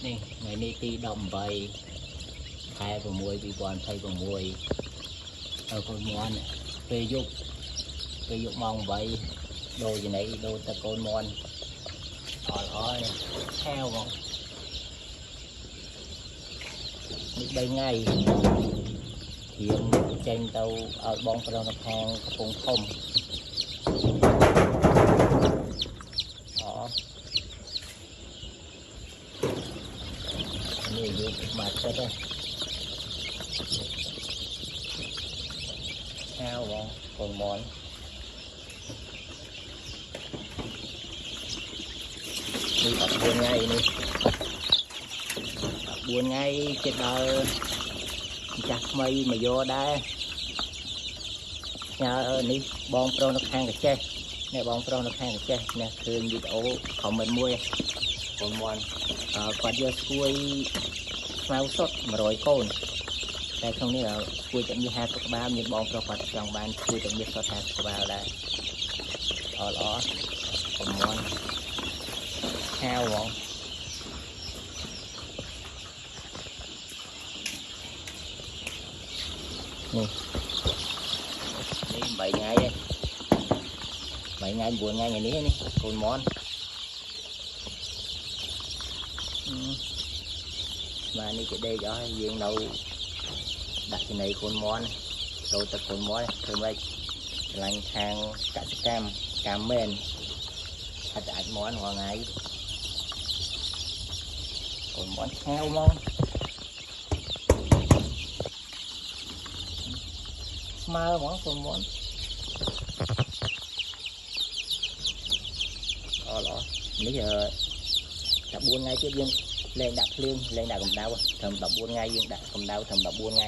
นี่ngàyนี้ទី18 ខែ 6 2026 កូនមន់ពេលយប់ម៉ោង 8 ដូរចំណៃដូរទៅកូនមន់អល់អល់ខែវបងនេះ 3 ថ្ងៃធៀងចេញទៅឲ្យបងប្រុសនៅខាងកំពង់ធំនេះយកមកចិត្តទេខែវបងកូនមន់នេះ14 ថ្ងៃនេះ14 ថ្ងៃជិតដល់ចាស់ថ្មីមកយកដែរញ៉ានេះបងប្រុសនៅខាងកាចេះនេះបងប្រុសនៅខាងកាចេះនេះឃើញវីដេអូខមមិនមួយកូនមន់គាត់យកស្គួយស្មៅសុត100 កូនតែក្នុងនេះស្គួយតែមាន50 ក្បាលមានបងប្រុសគាត់ចង់បានស្គួយតែមានសុត50 ក្បាលដែរអល់អល់កូនមន់ខែវបងនេះ 8 ថ្ងៃឯង 7 ថ្ងៃ 9 ថ្ងៃនេះនេះកូនមន់បាទនេះគេដេកអស់ហើយយើងនៅដាក់ចំណីកូនមន់ចូលទឹកកូនមន់ធ្វើម៉េចឆ្លាញ់ខាងកសិកម្មកាមែនថាអាចមន់រាល់ថ្ងៃកូនមន់ខែវមកស្មើហ្មងកូនមន់អល់អនេះតែ 4 ថ្ងៃទៀតយើងលែងដាក់ភ្លើងលែងដាក់កម្ដៅត្រឹម 14 ថ្ងៃយើងដាក់កម្ដៅត្រឹម 14 ថ្ងៃ